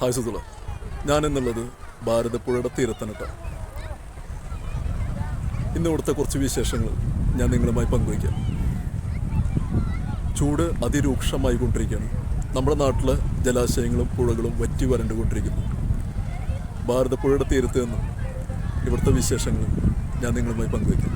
Hi സുഹൃത്തുക്കളെ, ഞാനെന്നുള്ളത് ഭാരതപ്പുഴയുടെ തീരത്തനട്ട. ഇന്ന് ഇവിടുത്തെ കുറച്ച് വിശേഷങ്ങൾ ഞാൻ നിങ്ങളുമായി പങ്കുവയ്ക്കാം. ചൂട് അതിരൂക്ഷമായി കൊണ്ടിരിക്കുകയാണ്. നമ്മുടെ നാട്ടിലെ ജലാശയങ്ങളും പുഴകളും വറ്റി വരണ്ടുകൊണ്ടിരിക്കുന്നു. ഭാരതപ്പുഴയുടെ തീരത്ത് നിന്ന് ഇവിടുത്തെ വിശേഷങ്ങൾ ഞാൻ നിങ്ങളുമായി പങ്കുവയ്ക്കാം.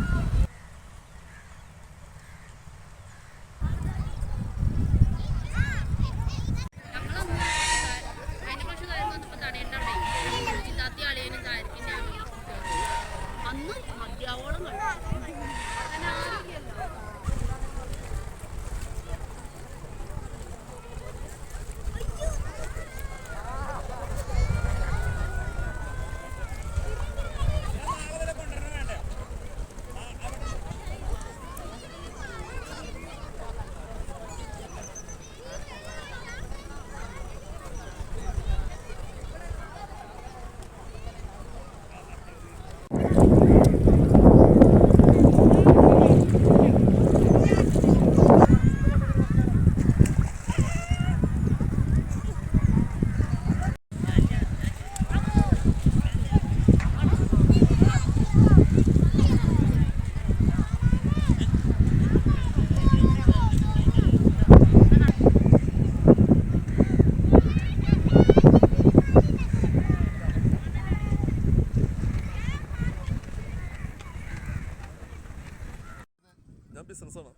ഞാൻ ബിസിനസ്സാണ്.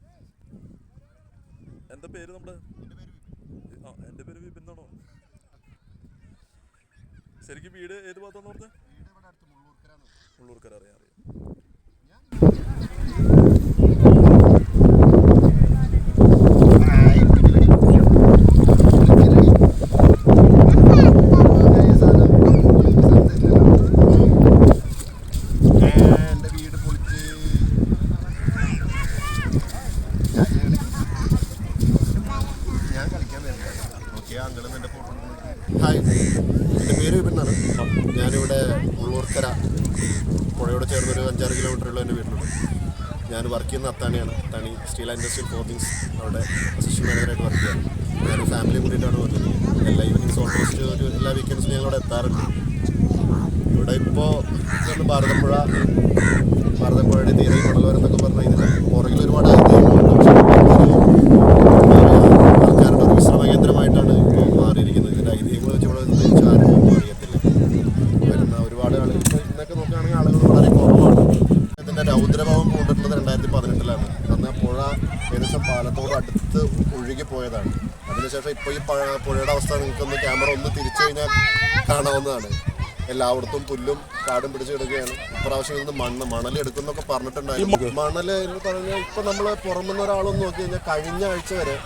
എൻ്റെ പേര് എൻ്റെ പേര് വിപിൻ എന്നാണോ? ശരിക്കും വീട് ഏത് ഭാഗത്താന്ന് പറഞ്ഞത്? മുള്ളൂർക്കര. അറിയാം. ഹായ്, എൻ്റെ പേര് വിപിൻ എന്നാണ്. ഞാനിവിടെ മുള്ളൂർക്കര പുഴയോട് ചേർന്നൊരു 5-6 കിലോമീറ്ററുള്ള എൻ്റെ വീട്ടിലുണ്ട്. ഞാൻ വർക്ക് ചെയ്യുന്ന അത്താണിയാണ്. അത്താണി സ്റ്റീൽ ആൻഡ് ഇൻഡസ്ട്രിയൽ ക്ലോത്തിങ്സ്, അവിടെ അസിസ്റ്റന്റ് മാനേജറായിട്ട് വർക്ക് ചെയ്യാറ്. ഞാൻ ഫാമിലി കൂടിയിട്ടാണ് വന്നത്. എല്ലാ ഈവനിങ്സ് ഓൾമോസ്റ്റ് എല്ലാ വീക്കെൻഡ്സും ഞങ്ങളിവിടെ എത്താറുണ്ട്. ഇവിടെ ഇപ്പോൾ ഭാരതപ്പുഴയുടെ തീരെ കടലോരം എന്നൊക്കെ പറഞ്ഞാൽ ഇതിന് പുറകിൽ ഒരുപാട് ഐതിഹ്യങ്ങളുണ്ട്. പക്ഷേ ആൾക്കാരുടെ ഒരു വിശ്രമ കേന്ദ്രമായിട്ടാണ് ഇപ്പോൾ മാറിയിരിക്കുന്നത്. ഇതിൻ്റെ ഐതിഹ്യങ്ങൾ വെച്ച് ഇവിടെ ആരും അറിയത്തില്ല. വരുന്ന ഒരുപാട് ആളുകൾ ഇപ്പോൾ ഇന്നൊക്കെ നോക്കുകയാണെങ്കിൽ ആളുകൾ വളരെ കുറവാണ്. ഇതിൻ്റെ രൗദ്രഭാവം പൂണ്ടിട്ടുള്ളത് 2018-ലാണ്. അന്ന് പുഴ ഏകദേശം പാലത്തോട് അടുത്ത് ഒഴുകിപ്പോയതാണ്. അതിനുശേഷം ഇപ്പോൾ ഈ പുഴയുടെ അവസ്ഥ നിങ്ങൾക്കൊന്ന് ക്യാമറ ഒന്ന് തിരിച്ചു കഴിഞ്ഞാൽ കാണാവുന്നതാണ്. എല്ലായിടത്തും പുല്ലും കാടും പിടിച്ച് കിടക്കുകയാണ്. ഇപ്രാവശ്യം ഇന്ന് മണലെടുക്കുന്നൊക്കെ പറഞ്ഞിട്ടുണ്ടായിരുന്നു. മണൽ എന്ന് പറഞ്ഞാൽ ഇപ്പം നമ്മൾ പുറമെന്ന് ഒരാളൊന്ന് നോക്കി കഴിഞ്ഞാൽ കഴിഞ്ഞ ആഴ്ച വരെ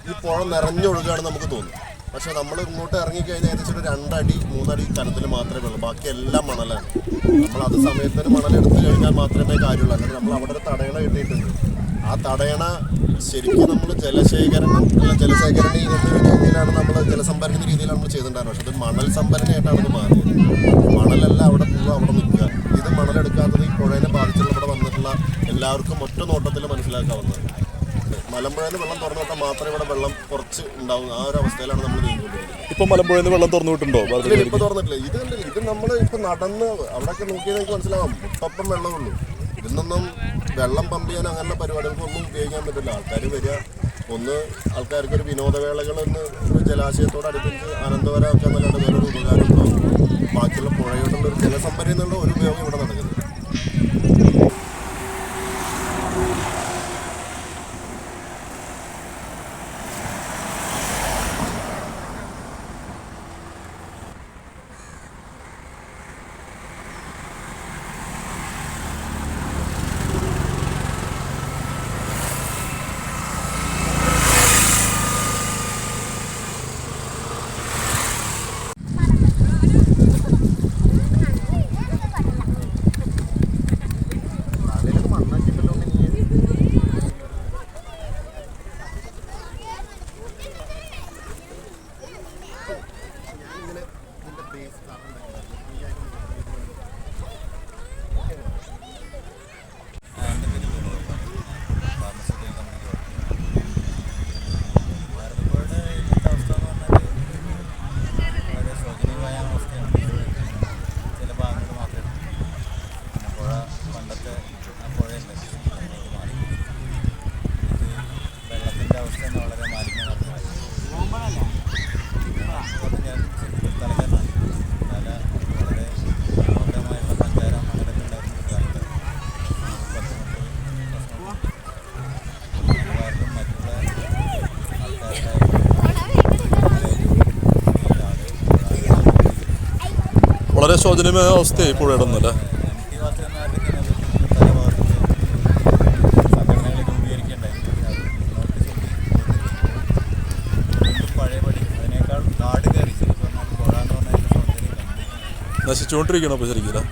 ഈ പുഴ നിറഞ്ഞൊഴുകുകയാണെന്ന് നമുക്ക് തോന്നും. പക്ഷെ നമ്മൾ ഇങ്ങോട്ട് ഇറങ്ങിക്കഴിഞ്ഞാൽ ഏകദേശം ഒരു 2 അടി 3 അടി കനത്തിൽ മാത്രമേ ഉള്ളൂ. ബാക്കി എല്ലാം മണലാണ്. നമ്മൾ അത് സമയത്തിന് മണലെടുത്ത് കഴിഞ്ഞാൽ മാത്രമേ കാര്യമുള്ളൂ. അങ്ങനെ നമ്മൾ അവിടെ ഒരു തടയണ കിട്ടിയിട്ടുണ്ട്. ആ തടയണ ശരിക്കും നമ്മൾ ജലശേഖരണി എന്നൊരു രീതിയിലാണ് നമ്മൾ ജലസംഭരണി രീതിയിലാണ് നമ്മൾ ചെയ്തിട്ടുണ്ടായിരുന്നു. പക്ഷെ ഇത് മണൽ സംഭരണിയായിട്ടാണ് ഇത് മാറിയത്. മണലല്ല അവിടെ പോവുക, അവിടെ നിൽക്കുക. ഇത് മണലെടുക്കാത്തത് ഈ പുഴയെ ബാധിച്ചുള്ള ഇവിടെ വന്നിട്ടുള്ള എല്ലാവർക്കും ഒറ്റ നോട്ടത്തിൽ മനസ്സിലാക്കാവുന്നത്. മലമ്പുഴയിൽ നിന്ന് വെള്ളം തുറന്നു വിട്ടാൽ മാത്രമേ ഇവിടെ വെള്ളം കുറച്ച് ഉണ്ടാവും. ആ ഒരു അവസ്ഥയിലാണ് നമ്മൾ നീങ്ങിക്കൊണ്ടിരിക്കുന്നത്. ഇപ്പം മലമ്പുഴയിൽ നിന്ന് വെള്ളം തുറന്നു വിട്ടുണ്ടോ? ഇപ്പോൾ തുറന്നിട്ടില്ല. ഇത് നമ്മൾ ഇപ്പം നടന്ന് അവിടെയൊക്കെ നോക്കിയാൽ എനിക്ക് മനസ്സിലാവും. മുട്ടപ്പം വെള്ളമുള്ളൂ. ഇതിൽ നിന്നും വെള്ളം പമ്പ് ചെയ്യാൻ അങ്ങനെയുള്ള പരിപാടികൾക്കൊന്നും ഉപയോഗിക്കാൻ പറ്റില്ല. ആൾക്കാർ വരിക, ഒന്ന് ആൾക്കാർക്കൊരു വിനോദവേളകളൊന്ന് ഒരു ജലാശയത്തോട് അടുപ്പിച്ച് ആനന്ദകരമാക്കാൻ എന്നല്ലാണ്ട് വേറൊരു ഉപകാരം ഉണ്ടാവും. ബാക്കിയുള്ള പുഴയോടുള്ള ഒരു ജലസംഭരണി എന്നുള്ള ഒരു ഉപയോഗം ഇവിടെ നടക്കുന്നത്. വളരെ ശോചനീയമായ അവസ്ഥയായി പുഴയുടെ ഒന്നല്ലേ. നശിച്ചുകൊണ്ടിരിക്കണം അപ്പോൾ ശരിക്കില്ല.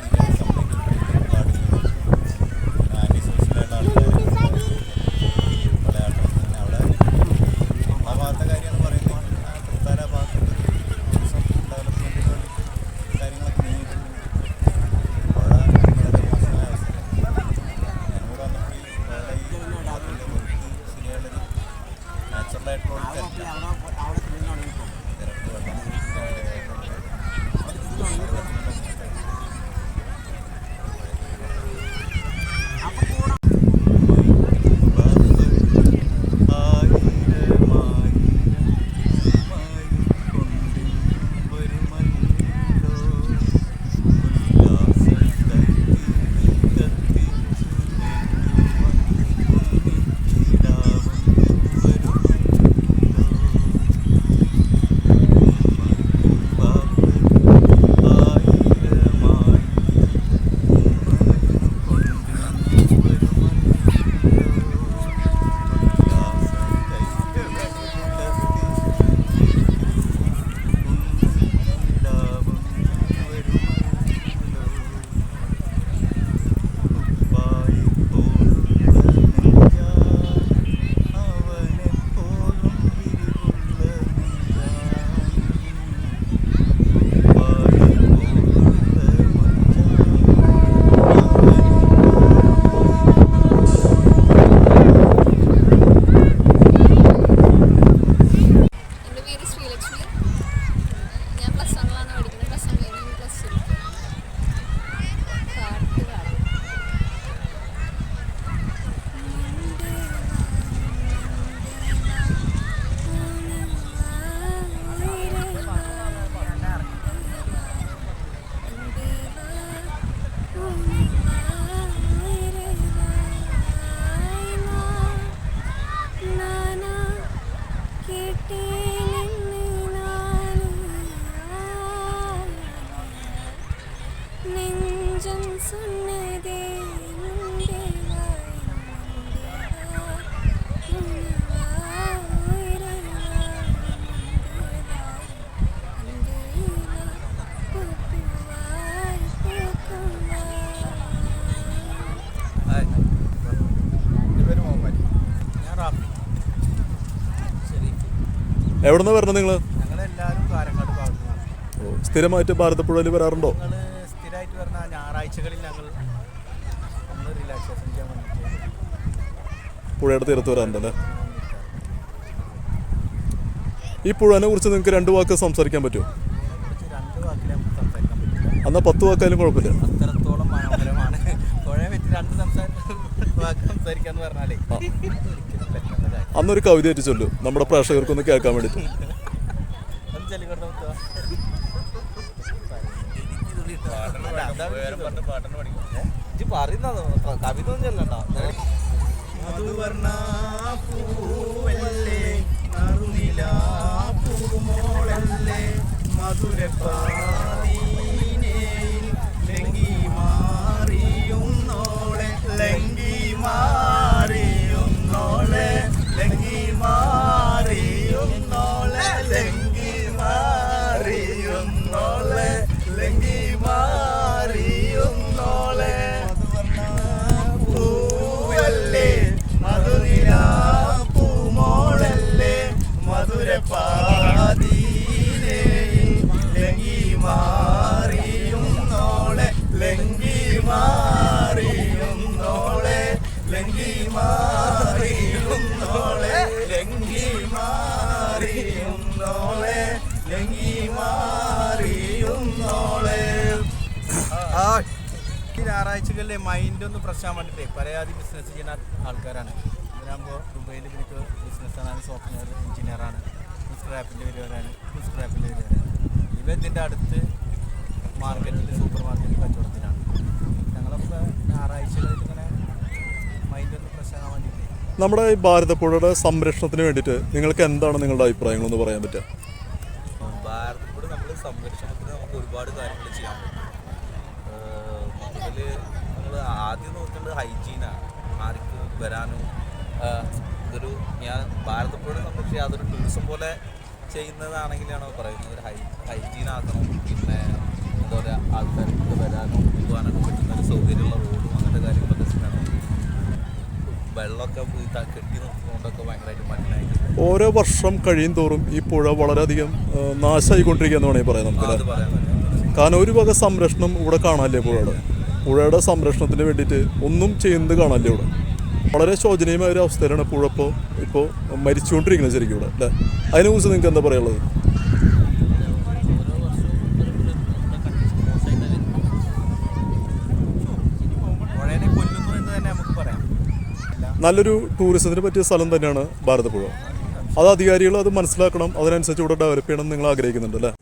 എവിടെ നിന്ന് വരണം നിങ്ങൾ? സ്ഥിരമായിട്ട് ഭാരതപ്പുഴയിൽ വരാറുണ്ടോ? സ്ഥിരമായിട്ട് വരുന്ന ഞായറാഴ്ചകളിൽ ഞങ്ങൾ റിലാക്സേഷൻ ചെയ്യാൻ വേണ്ടിയിട്ട് പുഴയുടെ തീരത്ത് വരാറുണ്ടല്ലേ. ഈ പുഴനെ കുറിച്ച് നിങ്ങൾക്ക് 2 വാക്ക് സംസാരിക്കാൻ പറ്റുമോ? 2 വാക്കിൽ നമുക്ക് സംസാരിക്കാൻ പറ്റില്ല. എന്നാൽ 10 വാക്കായാലും കുഴപ്പമില്ല. അത്രത്തോളം മനോഹരമാണ് പുഴയെ പറ്റി 2 വാക്ക് സംസാരിക്കാന്ന് പറഞ്ഞാലേ അന്നൊരു കവിതയായിട്ട് ചൊല്ലു, നമ്മുടെ പ്രേക്ഷകർക്കൊന്ന് കേൾക്കാൻ വേണ്ടിയിട്ട്. കവിത ഒന്നും ചെല്ലണ്ട. ഞായറാഴ്ചകളിലെ മൈൻഡ് ഒന്ന് പ്രശ്നം വേണ്ടിയിട്ട് പരമാവധി ബിസിനസ് ചെയ്യുന്ന ആൾക്കാരാണ്. ഇതിനാകുമ്പോൾ ദുബൈയിൽ എനിക്ക് ബിസിനസ്സാണ്, സോഫ്റ്റ്വെയർ എഞ്ചിനീയറാണ്, സ്ക്രാപ്പിൻ്റെ വരുവാനാണ്, സ്ക്രാപ്പിൻ്റെ വരുവാനാണ്. ഇവ ഇതിൻ്റെ അടുത്ത് മാർക്കറ്റിൽ സൂപ്പർ മാർക്കറ്റിൽ കച്ചവടത്തിലാണ്. ഞങ്ങളൊക്കെ ഞായറാഴ്ചകളിൽ ഇങ്ങനെ മൈൻഡ് ഒന്ന് പ്രശ്നമാകാൻ വേണ്ടിയിട്ട്. നമ്മുടെ ഈ ഭാരതപ്പുഴയുടെ സംരക്ഷണത്തിന് വേണ്ടിയിട്ട് നിങ്ങൾക്ക് എന്താണ് നിങ്ങളുടെ അഭിപ്രായങ്ങളെന്ന് പറയാൻ പറ്റുക? ഭാരതപ്പുഴ നമ്മൾ സംരക്ഷണത്തിന് നമുക്ക് ഒരുപാട് കാര്യങ്ങൾ ചെയ്യാൻ പറ്റും. മൊത്തത്തിൽ നമ്മൾ ആദ്യം നോക്കേണ്ടത് ഹൈജീനാണ്. ആർക്കും വരാനും ഇതൊരു ഞാൻ ഭാരതപ്പുഴയെ സംബന്ധിച്ച് അതൊരു ടൂറിസം പോലെ ചെയ്യുന്നതാണെങ്കിലാണോ പറയുന്നത്, ഒരു ഹൈജീനാക്കണം. പിന്നെ എന്താ പറയുക, ആൾക്കാർക്ക് വരാനും പോകാനൊക്കെ പറ്റുന്ന ഒരു സൗകര്യമുള്ള റോഡും അങ്ങനത്തെ കാര്യങ്ങളൊക്കെ ചെയ്യണം. വെള്ളമൊക്കെ കെട്ടി നിർത്തുന്നതുകൊണ്ടൊക്കെ ഭയങ്കരമായിട്ട് മലിനായിട്ട് ഓരോ വർഷം കഴിയും തോറും ഈ പുഴ വളരെയധികം നാശമായിക്കൊണ്ടിരിക്കുക എന്ന് വേണമെങ്കിൽ പറയാം നമുക്ക്. അത് പറയാൻ പറ്റും. കാരണം ഒരു വക സംരക്ഷണം ഇവിടെ കാണാനില്ലേ പുഴയുടെ സംരക്ഷണത്തിന് വേണ്ടിയിട്ട് ഒന്നും ചെയ്യുന്നത് കാണാനില്ല ഇവിടെ. വളരെ ശോചനീയമായ ഒരു അവസ്ഥയിലാണ് പുഴ ഇപ്പോൾ മരിച്ചുകൊണ്ടിരിക്കുന്നത് ശരിക്കും ഇവിടെ അല്ലേ. അതിനെക്കുറിച്ച് നിങ്ങൾക്ക് എന്താ പറയുള്ളത്? നല്ലൊരു ടൂറിസത്തിന് പറ്റിയ സ്ഥലം തന്നെയാണ് ഭാരതപ്പുഴ. അത് അധികാരികൾ അത് മനസ്സിലാക്കണം, അതിനനുസരിച്ച് ഇവിടെ ഡെവലപ്പ് ചെയ്യണം നിങ്ങൾ ആഗ്രഹിക്കുന്നുണ്ട് അല്ലേ?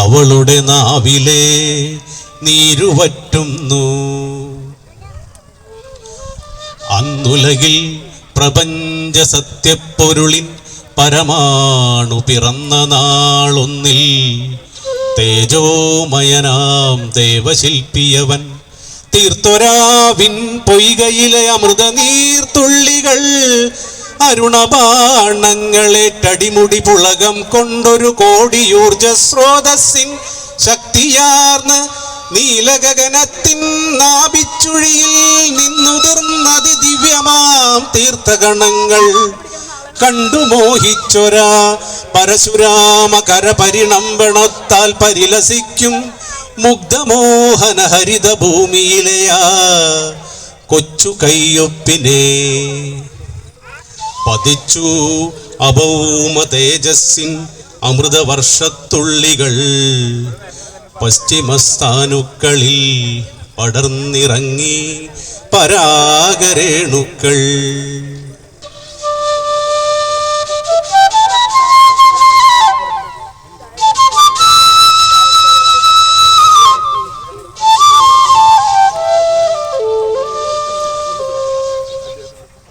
അവളുടെ നാവിലെ നീരുവറ്റുന്നു. അന്നുലകിൽ പ്രപഞ്ച സത്യപ്പൊരുളിൻ പരമാണു പിറന്ന നാളൊന്നിൽ തേജോമയനാം ദേവശില്പിയവൻ തീർത്തൊരാവിൻ പൊയ്കയിലെ അമൃത നീർത്തുള്ളികൾ അരുണബാണങ്ങളേറ്റടിമുടി പുളകം കൊണ്ടൊരു കോടിയൂർജ സ്രോതസ്സിൻ ശക്തിയാർന്ന് നീലഗഗനത്തിൻ നാഭിച്ചുഴിയിൽ നിന്നുതിർന്നതി ദിവ്യമാം തീർത്ഥഗണങ്ങൾ കണ്ടു മോഹിച്ചൊരാ പരശുരാമ കരപരിണംബണത്താൽ പരിലസിക്കും മുഗ്ധമോഹന ഹരിത ഭൂമിയിലെയാ കൊച്ചു കയ്യൊപ്പിനെ പതിച്ചു അഭൗമ തേജസ്സിൻ അമൃതവർഷത്തുള്ളികൾ പശ്ചിമസ്ഥാനുക്കളിൽ പടർന്നിറങ്ങി പരാഗരേണുക്കൾ.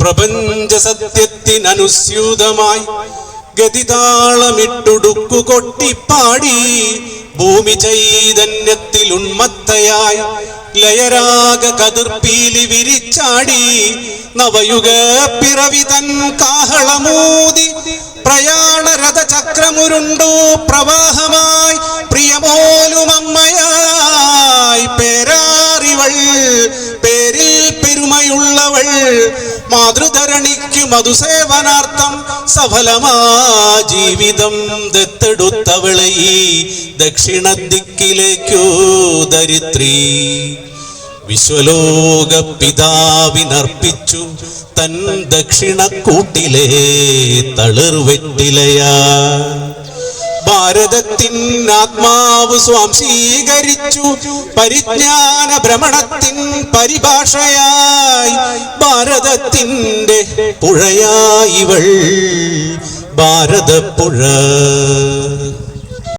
പ്രപഞ്ച സത്യത്തിനനുസ്യൂതമായി ഗതിതാളമിട്ടുടുക്കു കൊട്ടിപ്പാടി ഭൂമി ചൈതന്യത്തിൽ ഉന്മത്തയായി ലയരാഗ കതിർപ്പീലി വിരിച്ചാടി നവയുഗ പിറവി തൻ കാഹളമൂതി പ്രയാണരഥ ചക്രമുരുണ്ടു പ്രവാഹമായി പ്രിയമോലുമമ്മയായി പേരാറിവൾ പേരിൽ പെരുമയുള്ളവൾ മാതൃധരണിക്കു മധുസേവനാർത്ഥം സഫലമാ ജീവിതം ദത്തെടുത്തവളെ ഈ ദക്ഷിണ ദിക്കിലേക്കു ദരിദ്രീ വിശ്വലോക പിതാവിനർപ്പിച്ചു തൻ ദക്ഷിണക്കൂട്ടിലെ തളിർവെറ്റിലയാ ഭാരതത്തിൻ ആത്മാവ് സ്വാംശീകരിച്ചു പരിജ്ഞാന ഭ്രമണത്തിൻ പരിഭാഷയായി ഭാരതത്തിൻ്റെ പുഴയായിവൾ ഭാരതപ്പുഴ.